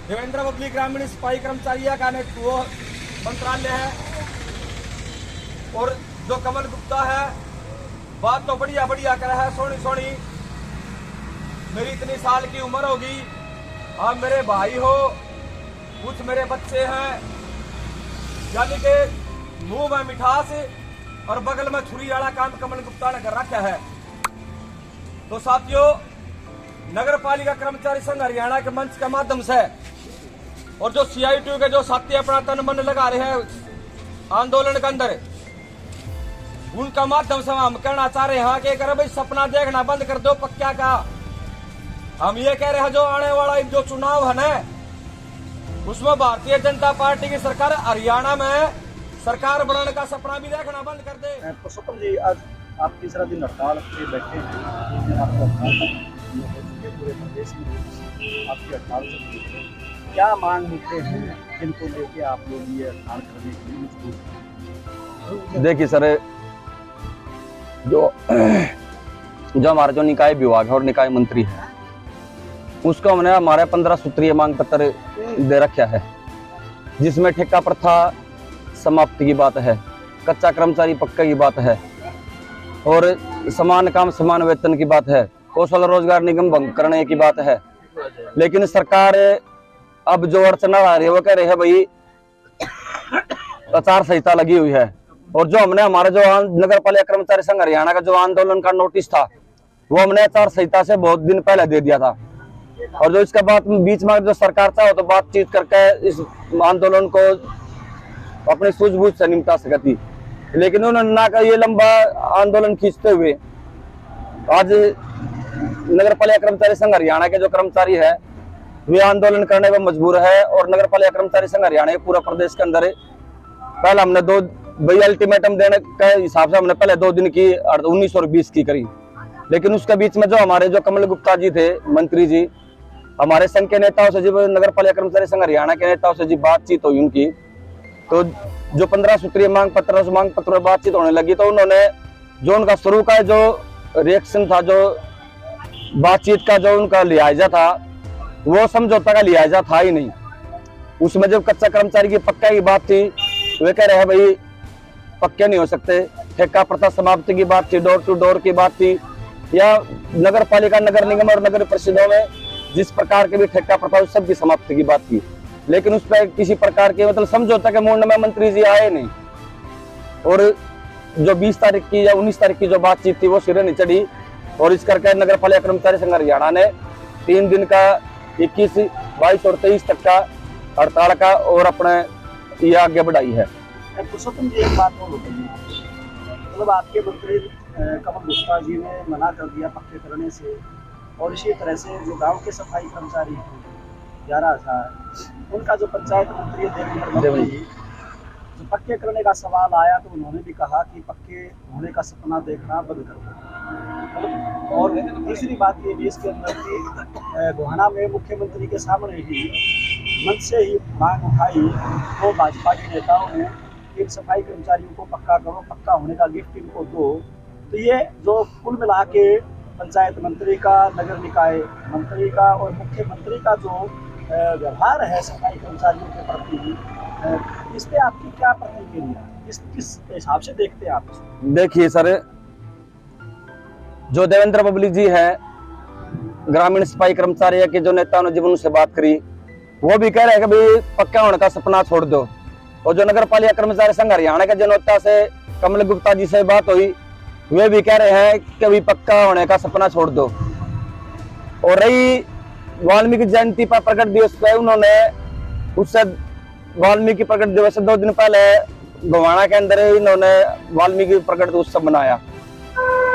Devendra public ग्रामीण सफाई कर्मचारियों का वो मंत्रालय है। और जो कमल गुप्ता है बात तो बढ़िया बढ़िया कर है, सोनी सोनी। मेरी इतनी साल की उम्र होगी, आप मेरे भाई हो, कुछ मेरे बच्चे हैं, यानी कि मुंह में मिठास और बगल में छुरी वाला काम कमल गुप्ता ने कर रखा है। तो साथियों, नगर पालिका कर्मचारी संघ हरियाणा के मंच के माध्यम से और जो CITU के जो साथी अपना तन मन लगा रहे हैं आंदोलन के अंदर, उनका माध्यम से हम कहना चाह रहे हैं कि अगर भाई सपना देखना बंद कर दो पक्का का। हम ये कह रहे हैं जो आने वाला जो चुनाव है ना, उसमें भारतीय जनता पार्टी की सरकार हरियाणा में सरकार बनाने का सपना भी देखना बंद कर दे। पुरुषोत्तम जी, आज आप तीसरा दिन हड़ताल पे बैठे हैं, आपको हड़ताल पूरे प्रदेश में आपकी हड़ताल चल रही है, क्या मांग मुद्दे हैं जिनको लेके आप लोग ये हड़ताल करने के लिए मजबूर हैं? देखिए सर, जो हमारा जो निकाय विभाग है और निकाय मंत्री है, उसको हमने हमारे 15 सूत्रीय मांग पत्र दे रखा है, जिसमें ठेका प्रथा समाप्ति की बात है, कच्चा कर्मचारी पक्का की बात है, और समान काम समान वेतन की बात है, कौशल रोजगार निगम भंग करने की बात है। लेकिन सरकार अब जो अड़चन आ रही है वो कह रही है भाई आचार संहिता लगी हुई है। और जो हमने हमारा जो नगर पालिका कर्मचारी संघ हरियाणा का जो आंदोलन का नोटिस था, वो हमने आचार संहिता से बहुत दिन पहले दे दिया था। और जो इसका बात बीच में जो सरकार चाहे तो बातचीत करके इस आंदोलन को अपनी सूझबूझ से निपटा सकती, लेकिन उन्होंने ना का ये लंबा आंदोलन खींचते हुए आज नगर पालिका कर्मचारी संघ हरियाणा के जो कर्मचारी है वे आंदोलन करने में मजबूर है। और नगर पालिका कर्मचारी संघ हरियाणा के पूरा प्रदेश के अंदर पहले हमने भाई अल्टीमेटम देने के हिसाब से हमने पहले 2 दिन की 19 और 20 की करी, लेकिन उसके बीच में जो हमारे जो कमल गुप्ता जी थे मंत्री जी, हमारे संघ के नेताओं से जब नगर पालिका कर्मचारी संघ हरियाणा के नेताओं से जी बातचीत हुई उनकी, तो जो 15 सूत्रीय मांग पत्र में बातचीत होने लगी, तो उन्होंने जो उनका शुरू का जो रिएक्शन था, जो बातचीत का जो उनका लिहाजा था, वो समझौता का लिहाजा था ही नहीं। उसमें जब कच्चा कर्मचारी की पक्का की बात थी, वे कह रहे हैं भाई पक्के नहीं हो सकते, ठेका प्रथा समाप्ति की बात थी, डोर टू डोर की बात थी, या नगर पालिका नगर निगम और नगर परिषदों में जिस प्रकार के भी ठेका प्रथा उस सब की समाप्ति की बात की। लेकिन उस पर किसी प्रकार के मतलब समझौता के मूड में मंत्री जी आए नहीं। और जो 20 तारीख की या 19 तारीख की जो बातचीत थी वो सिरे नहीं चढ़ी, और इस करके नगर पालिका कर्मचारी संघ हरियाणा ने 3 दिन का 21, 22 और 23 तक का हड़ताल का और अपने ये आगे बढ़ाई है। पुरुषोत्तम जी, एक बात और बताइए, मतलब आपके मंत्री कमल गुप्ता जी ने मना कर दिया पक्के करने से, और इसी तरह से जो गांव के सफाई कर्मचारी हैं 11,000, उनका जो पंचायत मंत्री देवेंद्र जी, जो पक्के करने का सवाल आया तो उन्होंने भी कहा कि पक्के होने का सपना देखना बंद कर दो। और तीसरी बात ये भी इसके अंदर कि गोहाना में मुख्यमंत्री के सामने ही मंच से ही मांग उठाई तो भाजपा के नेताओं ने इन सफाई कर्मचारियों को पक्का करो, पक्का होने का गिफ्ट इनको दो। तो ये जो कुल मिला के पंचायत मंत्री का, नगर निकाय मंत्री का और मुख्यमंत्री का जो व्यवहार है सफाई कर्मचारियों के प्रति, इस पे आपकी क्या प्रतिक्रिया, किस हिसाब से देखते हैं आप इसको? देखिए सर, जो देवेंद्र पब्लिक जी है ग्रामीण सफाई कर्मचारी के जो नेताओं ने जब उनसे बात करी, वो भी कह रहे हैं कि भाई पक्का होने का सपना छोड़ दो। और जो नगर पालिका कर्मचारी संघ हरियाणा के जनता से कमल गुप्ता जी से बात हुई, वे भी कह रहे हैं कि अभी पक्का होने का सपना छोड़ दो। और रही वाल्मीकि जयंती पर प्रकट दिवस पे, उन्होंने उससे वाल्मीकि प्रकट दिवस से 2 दिन पहले गोहाना के अंदर इन्होंने वाल्मीकि प्रकट उत्सव मनाया।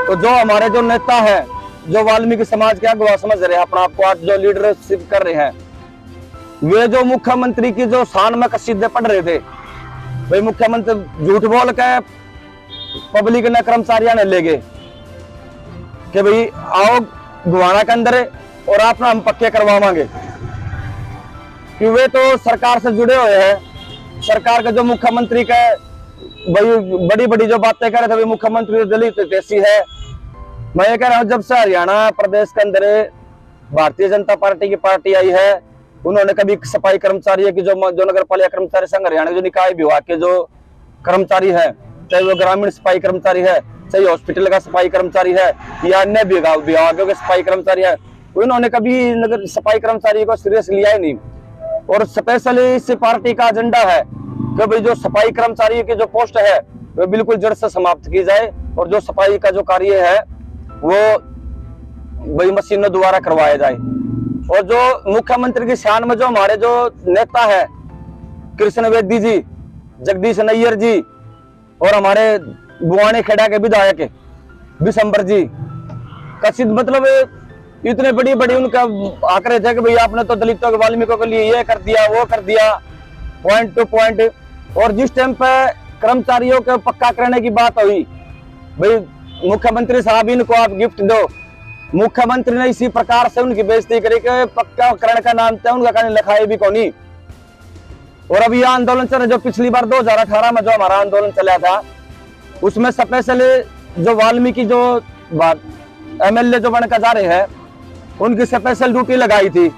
तो जो हमारे जो नेता है, जो वाल्मीकि समाज के अगवा समझ रहे हैं अपना आपको, आज जो लीडरशिप कर रहे हैं, वे जो मुख्यमंत्री की जो शान में कसीदे पढ़ रहे थे, भाई मुख्यमंत्री झूठ बोल के पब्लिक ने कर्मचारियों ने ले गए कि भाई आओ गोहाना के अंदर और आप ना हम पक्के करवाएंगे, कि वे तो सरकार से जुड़े हुए हैं। सरकार के जो मुख्यमंत्री के भाई बड़ी बड़ी जो बातें कह रहे थे, मुख्यमंत्री दलित हितैषी है। मैं ये कह रहा हूँ, जब से हरियाणा प्रदेश के अंदर भारतीय जनता पार्टी की पार्टी आई है, उन्होंने कभी सफाई कर्मचारी की जो नगर पालिका कर्मचारी संघ हरियाणा जो निकाय विभाग के जो कर्मचारी है, चाहे वो ग्रामीण सफाई कर्मचारी है, चाहे हॉस्पिटल का सफाई कर्मचारी है या अन्य विभागों के सफाई कर्मचारी है, उन्होंने कभी नगर सफाई कर्मचारी को सीरियस लिया ही नहीं। और स्पेशली इस पार्टी का एजेंडा है कि भाई जो सफाई कर्मचारी की जो पोस्ट है वो बिल्कुल जड़ से समाप्त की जाए और जो सफाई का जो कार्य है वो भाई मशीनों द्वारा करवाया जाए। और जो मुख्यमंत्री की शान में जो हमारे जो नेता है कृष्ण वेदी जी, जगदीश नैयर जी और हमारे बुआने खेड़ा के विधायक विशंबर जी कथित मतलब इतने बड़ी बड़ी उनका आंकड़े थे कि भाई आपने तो दलितों के वाल्मीकियों के लिए ये कर दिया वो कर दिया, पॉइंट टू पॉइंट। और जिस टाइम पे कर्मचारियों को पक्का करने की बात हुई, भाई मुख्यमंत्री साहब इनको आप गिफ्ट दो, मुख्यमंत्री ने इसी प्रकार से उनकी बेइज्जती करी कि पक्का करने का नाम था उनका कहने लिखाई भी कोनी। और अब यह आंदोलन चल जो पिछली बार 2018 में जो हमारा आंदोलन चला था उसमें स्पेशली जो वाल्मीकि जो MLA जो बनकर जा रहे हैं उनकी स्पेशल ड्यूटी लगाई थी।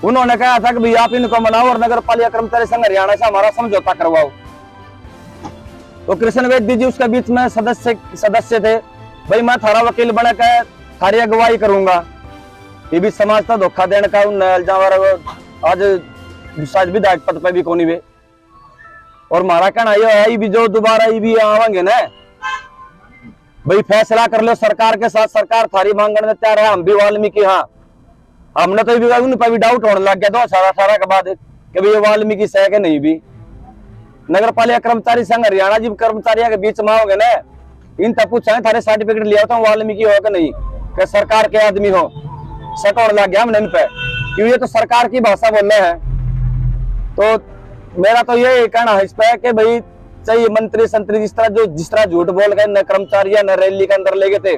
उन्होंने कहा था कि भाई आप इनको मनाओ और नगर पालिका कर्मचारी संघ हरियाणा से हमारा समझौता करवाओ। तो कृष्ण वेदी जी उसके बीच में सदस्य थे, भाई मैं थारा वकील बनकर थारी अगुवाई करूंगा। ये भी समाज का धोखा देने का आज शायद विधायक पद पे भी कोनी वे। और हमारा कहना यह है भी जो दोबारा ये भी आवेंगे ना भाई फैसला कर लो सरकार के साथ, सरकार थारी मांगने में तैयार है। हम भी वाल्मीकि हाँ, हमने तो उन पर भी डाउट होने लग गया 2018 के बाद कि भाई ये वाल्मीकि सह के नहीं भी। नगर पालिका कर्मचारी संघ हरियाणा जी कर्मचारियों के बीच में आओगे ना, इन तक पूछा थारे सर्टिफिकेट लिया था वाल्मीकि हो कि नहीं, कि सरकार के आदमी हो। शक होने लग गया हमने इन पे क्योंकि ये तो सरकार की भाषा बोल रहे हैं। तो मेरा तो ये कहना है इस पे कि भाई चाहिए मंत्री संतरी जिस तरह झूठ बोल गए न कर्मचारी न रैली के अंदर ले गए थे,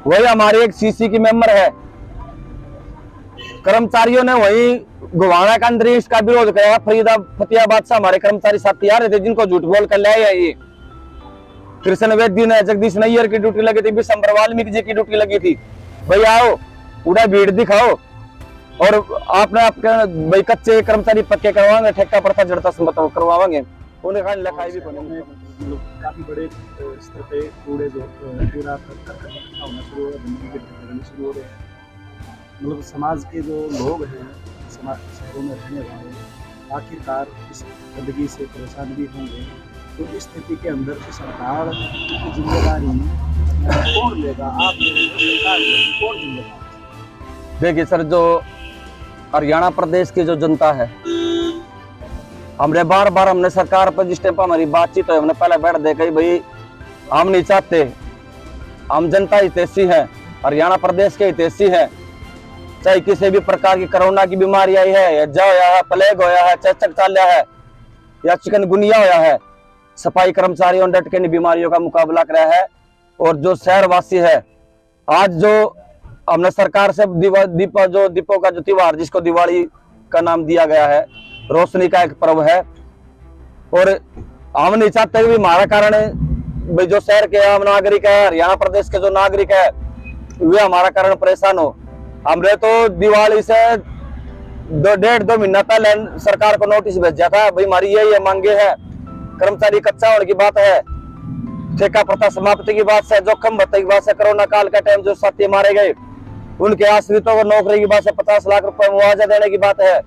वही हमारे एक CC की मेंबर है, कर्मचारियों ने वही गुवाना के अंदर इसका विरोध किया। फतियाबाद से हमारे कर्मचारी साथी आ रहे थे जिनको झूठ बोल कर ले आए। ये कृष्ण वेदी ने जगदीश नैयर की ड्यूटी लगी थी, विशंबर वाल्मीकि जी की ड्यूटी लगी थी। भाई आओ उड़ा भीड़ दिखाओ और आपने आपके भाई कच्चे कर्मचारी पक्के करवाएंगे, ठेका प्रथा जड़ता करवाएंगे, उन्हें खाने लिखाई भी मतलब काफी बड़े स्तर पे कूड़ा होना शुरू हो रहे हैं। मतलब समाज के जो लोग हैं, समाज शहरों में रहने वाले आखिरकार इस गंदगी से परेशान भी होंगे। तो इस स्थिति के अंदर तो सरकार की जिम्मेदारी कौन लेगा? आप सरकार कौन जिम्मेदार? देखिए सर, जो हरियाणा प्रदेश की जो जनता है, हमने बार बार हमने सरकार पर जिस टाइम पर हमारी बातचीत है हमने पहले बैठ देखा भाई हम नहीं चाहते, हम जनता हितैषी है, हरियाणा प्रदेश के हितैषी है। चाहे किसी भी प्रकार की कोरोना की बीमारी आई है या जौ होया है, प्लेग होया है, चेचक चालिया है या चिकनगुनिया होया है, सफाई कर्मचारियों डट के इन बीमारियों का मुकाबला कर रहा है। और जो शहरवासी है, आज जो हमने सरकार से दीपों का जो त्योहार जिसको दिवाली का नाम दिया गया है, रोशनी का एक पर्व है, और हम नहीं चाहते कि हमारा कारण भाई जो शहर के आम नागरिक है, हरियाणा प्रदेश के जो नागरिक है वे हमारा कारण परेशान हो। हमने तो दिवाली से 1.5-2 महीना पहले सरकार को नोटिस भेजा था, भाई हमारी ये मांगे है, कर्मचारी कच्चा होने की बात है, ठेका प्रथा समाप्ति की बात है, जोखिम भत्ते की बात है, कोरोना काल का टाइम जो साथी मारे गए उनके आश्रितों को नौकरी की बात है, 50 लाख रुपए मुआवजा देने की बात है।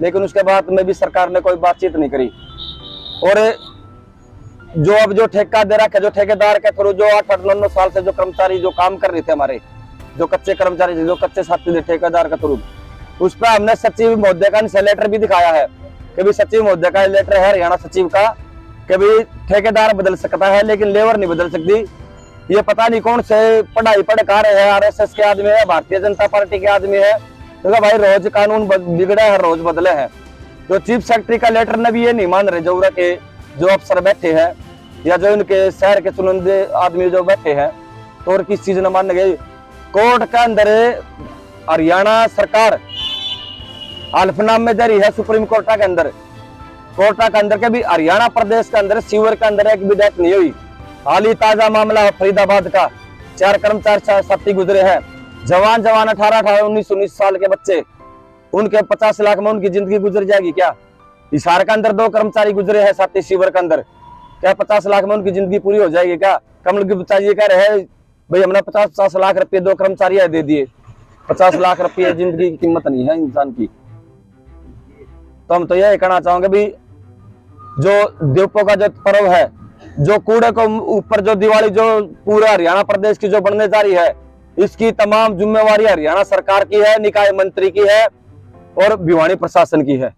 लेकिन उसके बाद में भी सरकार ने कोई बातचीत नहीं करी। और जो अब जो ठेका दे रखा है, जो ठेकेदार के थ्रू जो 8-9 साल से जो कर्मचारी जो काम कर रहे थे, हमारे जो कच्चे कर्मचारी थे, जो कच्चे साथी थे ठेकेदार के थ्रू, उस पर हमने सचिव महोदय का लेटर भी दिखाया है कि भी सचिव महोदय का लेटर है हरियाणा सचिव का कि भी ठेकेदार बदल सकता है लेकिन लेबर नहीं बदल सकती। ये पता नहीं कौन से पढ़ाई पढ़ कर रहे हैं, RSS के आदमी है, भारतीय जनता पार्टी के आदमी है, तो भाई रोज कानून बिगड़े हैं, रोज बदले हैं। जो चीफ सेक्रेटरी का लेटर ने भी ये नहीं मान रहे, जो के जो अफसर बैठे हैं या जो इनके शहर के चुनिंदे आदमी जो बैठे हैं, तो और किस चीज न मान गए। कोर्ट के अंदर हरियाणा सरकार हल्फनामे जारी है सुप्रीम कोर्ट के अंदर, कोर्ट के अंदर के भी हरियाणा प्रदेश के अंदर सीवर के अंदर एक भी डेथ नहीं हुई। हाल ही ताजा मामला है फरीदाबाद का, 4 कर्मचारी साथी गुजरे हैं, जवान 18-19 साल के बच्चे, उनके 50 लाख में उनकी जिंदगी गुजर जाएगी क्या? हिसार के अंदर 2 कर्मचारी गुजरे हैं, साथी शिविर के अंदर, क्या 50 लाख में उनकी जिंदगी पूरी हो जाएगी क्या? कमल गुप्ता जी कह रहे हैं भाई हमने 50 लाख रुपए 2 कर्मचारी दे दिए, 50 लाख रुपए जिंदगी की कीमत नहीं है इंसान की। तो हम तो यही कहना चाहोगे भी जो दीपों का जो पर्व है, जो कूड़े को ऊपर जो दिवाली जो पूरा हरियाणा प्रदेश की जो बनने जा रही है, इसकी तमाम जिम्मेवारी हरियाणा सरकार की है, निकाय मंत्री की है और भिवानी प्रशासन की है।